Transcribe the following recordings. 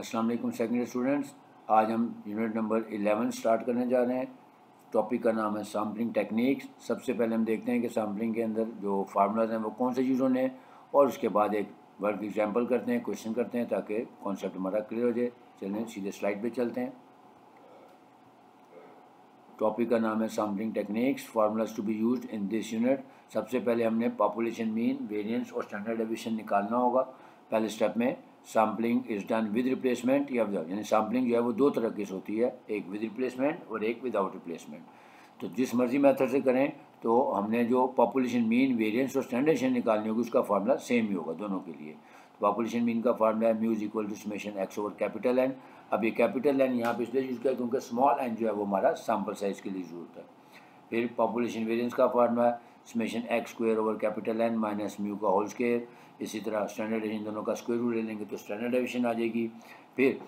अस्सलाम वालेकुम secondary students. आज हम यूनिट नंबर 11 स्टार्ट करने जा रहे हैं। टॉपिक का नाम है सैम्पलिंग टेक्निक्स। सबसे पहले हम देखते हैं कि सैम्पलिंग के अंदर जो फार्मूलाज हैं वो कौन से यूज़ होने हैं, और उसके बाद एक वर्क एग्जांपल करते हैं, क्वेश्चन करते हैं ताकि कॉन्सेप्ट हमारा क्लियर हो जाए। चलें सीधे स्लाइड पे चलते हैं। टॉपिक का नाम है sampling techniques, formulas to be used in this unit. सबसे पहले हमने पॉपुलेशन मीन, वेरिएंस और स्टैंडर्ड डेविएशन निकालना होगा। पहले स्टेप में sampling is done with replacement या विदाउट, यानी सैम्पलिंग जो है वो दो तरह की होती है, एक विद रिप्लेसमेंट और एक विदाउट रिप्लेसमेंट। तो जिस मर्जी मेथड से करें तो हमने जो पॉपुलेशन मीन, वेरिएंस और स्टैंडर्ड डेविएशन निकालनी होगी उसका फार्मूला सेम ही होगा दोनों के लिए। पॉपुलेशन मीन का फार्मूला है mu is equal to summation x over capital N. अब ये कैपिटल एन यहाँ पे इसलिए यूज़ किया क्योंकि स्मॉल एन जो है वो हमारा सैम्पल साइज़ के लिए ज़रूरत है। फिर पॉपुलेशन वेरिएंस का फार्मूला है summation x square over capital N minus mu का होल स्क्वायर। इसी तरह स्टैंडर्ड डेविएशन दोनों का स्क्वायर रूट ले लेंगे तो स्टैंडर्ड डेविएशन आ जाएगी। फिर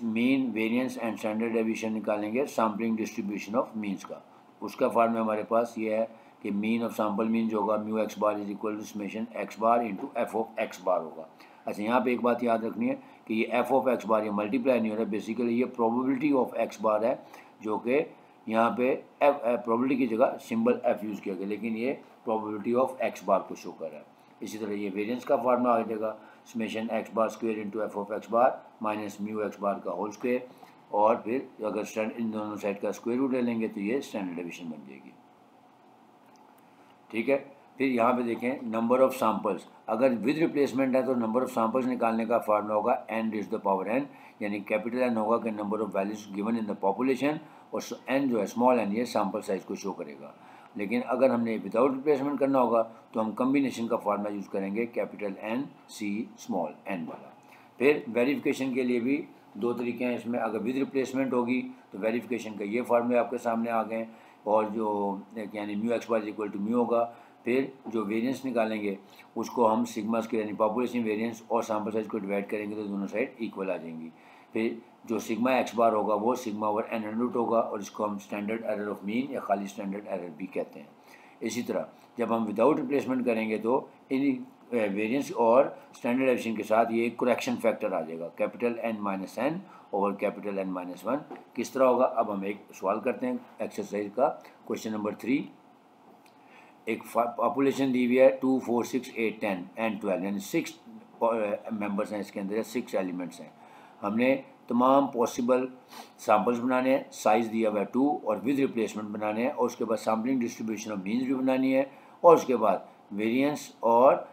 mean, variance and standard deviation निकालेंगे सैम्पलिंग डिस्ट्रीब्यूशन ऑफ मीन्स का। उसका फार्मूला हमारे पास ये है कि मीन ऑफ सैम्पल मीन जो होगा mu x bar is equal to summation x bar into f of x bar होगा। अच्छा, यहाँ पे एक बात याद रखनी है कि ये एफ ऑफ एक्स बार ये मल्टीप्लाई नहीं हो रहा है, बेसिकली ये प्रोबेबिलिटी ऑफ एक्स बार है, जो कि यहाँ पे प्रोबेबिलिटी की जगह सिंबल एफ यूज़ किया गया, लेकिन ये प्रोबेबिलिटी ऑफ एक्स बार को शो कर रहा है। इसी तरह ये वेरिएंस का फार्मूला आ जाएगा summation x bar square into f of x bar minus mu x bar का होल स्क्वायर, और फिर अगर इन दोनों साइड का स्क्वायर रूट ले लेंगे तो ये स्टैंडर्ड डेविएशन बन जाएगी। ठीक है। फिर यहाँ पे देखें नंबर ऑफ़ सैम्पल्स, अगर विद रिप्लेसमेंट है तो नंबर ऑफ़ सैम्पल्स निकालने का फार्मूला होगा n raise the power n, यानी कैपिटल एन होगा कि number of values given in the population, और एन जो है स्मॉल एन ये सैम्पल साइज़ को शो करेगा। लेकिन अगर हमने विदाउट रिप्लेसमेंट करना होगा तो हम कम्बिनेशन का फार्मूला यूज़ करेंगे capital N C small n वाला। फिर वेरिफिकेशन के लिए भी दो तरीके हैं इसमें। अगर विद रिप्लेसमेंट होगी तो वेरिफिकेशन का ये फार्मूले आपके सामने आ गए, और जो यानी mu x bar equal to mu होगा। फिर जो वेरिएंस निकालेंगे उसको हम सिग्मा स्क्वायर यानी पॉपुलेशन वेरिएंस और सैम्पल साइज को डिवाइड करेंगे तो दोनों साइड इक्वल आ जाएंगी। फिर जो सिग्मा एक्स बार होगा वो सिग्मा ओवर एन रूट होगा, और इसको हम स्टैंडर्ड एरर ऑफ मीन या खाली स्टैंडर्ड एरर भी कहते हैं। इसी तरह जब हम विदाउट रिप्लेसमेंट करेंगे तो इन वेरिएंस और स्टैंडर्ड डेविएशन के साथ ये करेक्शन फैक्टर आ जाएगा capital N minus n over capital N minus one. किस तरह होगा, अब हम एक सवाल करते हैं एक्सरसाइज का, क्वेश्चन नंबर 3। एक पॉपुलेशन दी हुई है 2, 4, 6, 8, 10 एंड 12, यानी 6 मेंबर्स हैं इसके अंदर, 6 एलिमेंट्स हैं। हमने तमाम पॉसिबल सैम्पल्स बनाने हैं, साइज़ दिया हुआ है 2, और विद रिप्लेसमेंट बनाने हैं, और उसके बाद सैम्पलिंग डिस्ट्रीब्यूशन ऑफ मीन्स भी बनानी है, और उसके बाद वेरिएंस और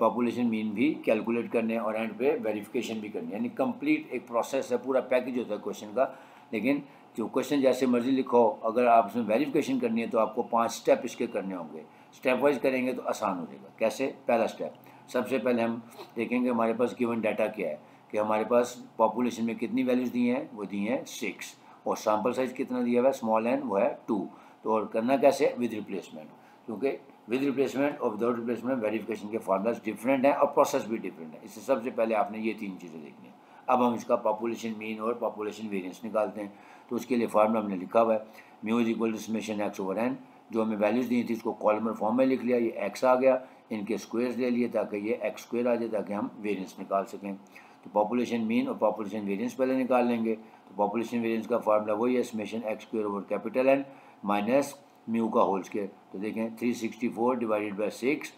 पॉपुलेशन मीन भी कैलकुलेट करने हैं, और एंड पे वेरिफिकेशन भी करनी है। यानी कंप्लीट एक प्रोसेस है, पूरा पैकेज होता है क्वेश्चन का। लेकिन जो क्वेश्चन जैसे मर्जी लिखो, अगर आप इसमें वेरिफिकेशन करनी है तो आपको 5 स्टेप इसके करने होंगे। स्टेप वाइज करेंगे तो आसान हो जाएगा। कैसे? पहला स्टेप, सबसे पहले हम देखेंगे हमारे पास गिवन डाटा क्या है, कि हमारे पास पॉपुलेशन में कितनी वैल्यूज़ दी हैं, वो दी हैं 6, और सैम्पल साइज़ कितना दिया हुआ है स्मॉल एन, वो है 2। तो और करना कैसे? विद रिप्लेसमेंट, क्योंकि विद रिप्लेसमेंट और विदाउट रिप्लेसमेंट वेरिफिकेशन के फार्मूलाज डिफरेंट हैं और प्रोसेस भी डिफरेंट है। इससे सबसे पहले आपने ये 3 चीज़ें देखनी है। अब हम इसका पॉपुलेशन मीन और पॉपुलेशन वेरिएंस निकालते हैं। तो उसके लिए फार्मूला हमने लिखा हुआ है mu is equal to summation x over n. जो हमें वैल्यूज़ दी थी उसको कॉलमर फॉर्म में लिख लिया, ये एक्स आ गया, इनके स्क्वेयर्स ले लिए ताकि ये एक्स स्क्वेयर आ जाए, ताकि हम वेरिएंस निकाल सकें। तो पॉपुलेशन मीन और पॉपुलेशन वेरिएंस पहले निकाल लेंगे। तो पॉपुलेशन वेरिएंस का फार्मूला वही है summation x square over capital N minus mu का होल स्क्वेयर। तो देखें 364 डिवाइडेड बाई 6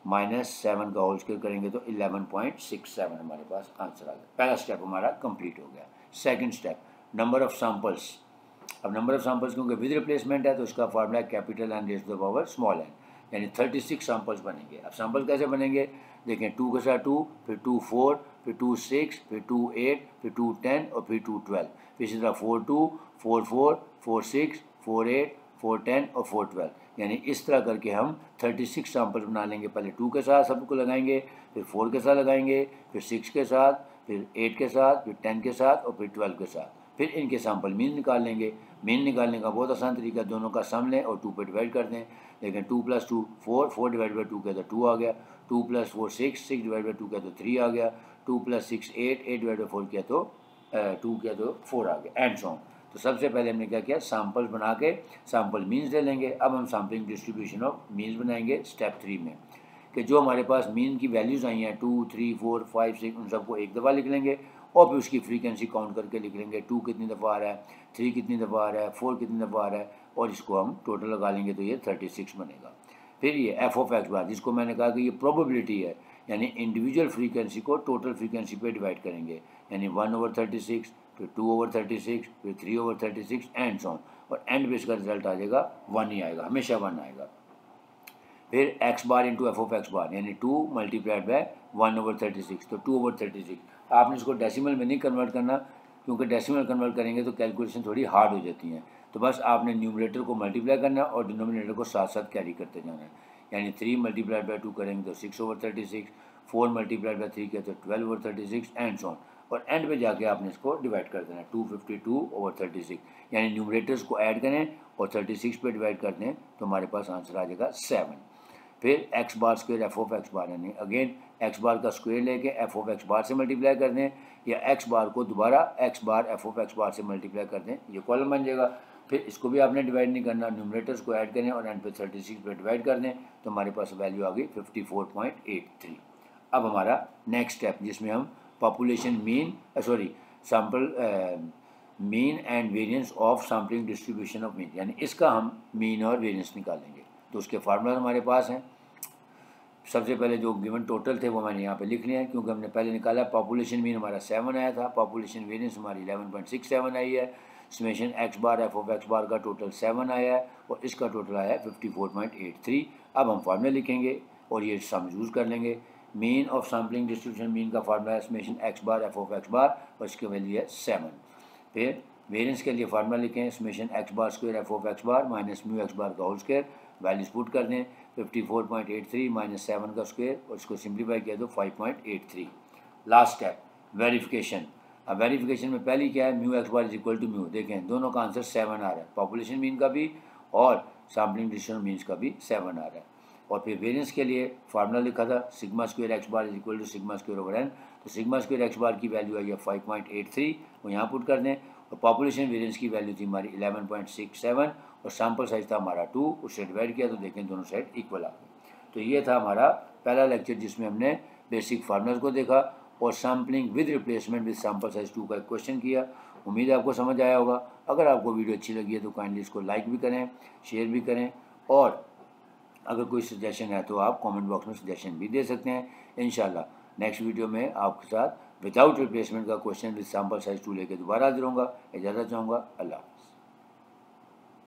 माइनस 7 का होल स्क्वेयर करेंगे तो 11.67 हमारे पास आंसर आ गया। पहला स्टेप हमारा कंप्लीट हो गया। Second step, number of samples. अब नंबर ऑफ सैम्पल्स क्योंकि विद रिप्लेसमेंट है तो इसका formula capital N raise to the power small n, यानी 36 सैम्पल्स बनेंगे। अब सैम्पल कैसे बनेंगे? देखें 2 के साथ 2, फिर 2 4, फिर 2 6, फिर 2 8, फिर 2 10 और फिर 2 12। फिर इसी तरह 4 2, 4 4, 4 6, 4 8, 4 10 और 4 12, यानी इस तरह करके हम 36 सैम्पल बना लेंगे। पहले 2 के साथ सबको लगाएंगे, फिर 4 के साथ लगाएंगे, फिर 6 के साथ, फिर 8 के साथ, फिर 10 के साथ और फिर 12 के साथ। फिर इनके सैम्पल मीन निकाल लेंगे। मीन निकालने का बहुत आसान तरीका, दोनों का सम लें और 2 पे डिवाइड कर दें। लेकिन 2 + 2 4, 4 डिवाइड बाई 2 किया तो 2 आ गया। 2 + 4 6, 6 डिवाइड बाई 2 किया तो 3 आ गया। 2 + 6 8, 8 डिवाइड बाई 4 किया तो 2 किया तो 4 आ गया, एंड सो ऑन। तो सबसे पहले हमने क्या किया, सैम्पल बना के सैम्पल मीन्स ले लेंगे। अब हम सैम्पलिंग डिस्ट्रीब्यूशन ऑफ मीन्स बनाएंगे स्टेप 3 में, कि जो हमारे पास मीन की वैल्यूज़ आई हैं 2, 3, 4, 5, 6, उन सबको एक दफ़ा लिख लेंगे, और फिर उसकी फ्रीक्वेंसी काउंट करके लिख लेंगे 2 कितनी दफ़ा आ रहा है, 3 कितनी दफ़ा आ रहा है, 4 कितनी दफ़ा आ रहा है, और इसको हम टोटल लगा लेंगे तो ये 36 बनेगा। फिर ये एफ ऑफ एक्स बार, जिसको मैंने कहा कि ये प्रोबेबिलिटी है, यानी इंडिविजुअल फ्रीक्वेंसी को टोटल फ्रीक्वेंसी पे डिवाइड करेंगे, यानी 1/36, फिर 2/36, फिर 3/36 एंड सो ऑन, और एंड पे इसका रिजल्ट आ जाएगा 1 ही आएगा, हमेशा 1 आएगा। फिर x bar into f of x bar, यानी 2 मल्टीप्लाइड बाय 1/36, तो 2/36। आपने इसको डेसिमल में नहीं कन्वर्ट करना, क्योंकि डेसिमल कन्वर्ट करेंगे तो कैलकुलेशन थोड़ी हार्ड हो जाती हैं। तो बस आपने न्यूमरेटर को मल्टीप्लाई करना और डिनोमिनेटर को साथ साथ कैरी करते जाना है, यानी 3 मल्टीप्लाइड बाय 2 करेंगे तो 6/36, 4 मल्टीप्लाइड बाय 3 किया तो 12/36 एंड सो ऑन, और एंड पे जाके आपने इसको डिवाइड कर देना है 252/36, यानी न्यूमरेटर्स को ऐड करें और 36 पे डिवाइड कर दें तो हमारे पास आंसर आ जाएगा 7। फिर x bar square f of x bar, यानी अगेन एक्स बार का स्क्वेयर लेके एफ ऑफ एक्स बार से मल्टीप्लाई कर दें, या एक्स बार को दोबारा x bar f of x bar से मल्टीप्लाई कर दें, ये कॉलम बन जाएगा। फिर इसको भी आपने डिवाइड नहीं करना, न्यूमरेटर्स को ऐड करें और एंड पे 36 पे डिवाइड कर दें तो हमारे पास वैल्यू आ गई 54.83। अब हमारा नेक्स्ट स्टेप, जिसमें हम population mean sample mean and variance of sampling distribution of mean, यानी इसका हम मीन और वेरिएंस निकालेंगे। तो उसके फार्मूला हमारे पास हैं। सबसे पहले जो गिवन टोटल थे वो मैंने यहाँ पे लिख लिया है, क्योंकि हमने पहले निकाला पॉपुलेशन मीन हमारा 7 आया था, पॉपुलेशन वेरिएंस हमारी 11.67 आई है, summation x bar f of x bar का टोटल 7 आया है और इसका टोटल आया है 54.83। अब हम फार्मूला लिखेंगे और ये सम यूज़ कर लेंगे। Mean of sampling distribution mean का फार्मूला है summation x bar f of x bar और इसकी वैल्यू है 7। फिर वेरिएंस के लिए फार्मूला लिखें summation x bar square f of x bar minus mu x bar का होल स्क्वायर, वैल्यूज पुट कर दें 54.83 माइनस 7 का स्क्वायर और इसको सिंप्लीफाई किया तो 5.83। Last step verification. अब वेरिफिकेशन में पहली क्या है, mu x bar is equal to mu, देखें दोनों का आंसर 7 आ रहा है, पॉपुलेशन मीन का भी और सैम्पलिंग डिस्ट्रीब्यूशन मीन्स का भी 7 आ रहा है। और फिर वेरिएंस के लिए फार्मूला लिखा था sigma square x bar is equal to sigma square over n, तो सिग्मा स्क्वायर एक्स बार की वैल्यू आई है 5.83, वो यहाँ पुट कर दें, और पॉपुलेशन वेरिएंस की वैल्यू थी हमारी 11.67 और सैम्पल साइज था हमारा 2, उससे डिवाइड किया तो देखें दोनों साइड इक्वल आ गए। तो ये था हमारा पहला लेक्चर, जिसमें हमने बेसिक फार्मूलाज को देखा और sampling with replacement with sample size 2 का एक क्वेश्चन किया। उम्मीद है आपको समझ आया होगा। अगर आपको वीडियो अच्छी लगी है तो काइंडली इसको लाइक भी करें, शेयर भी करें, और अगर कोई सजेशन है तो आप कमेंट बॉक्स में सजेशन भी दे सकते हैं। इंशाल्लाह नेक्स्ट वीडियो में आपके साथ विदाउट रिप्लेसमेंट का क्वेश्चन विद सैम्पल साइज 2 लेके दोबारा हाजिर होऊंगा। इजाज़त चाहूँगा। अल्लाह।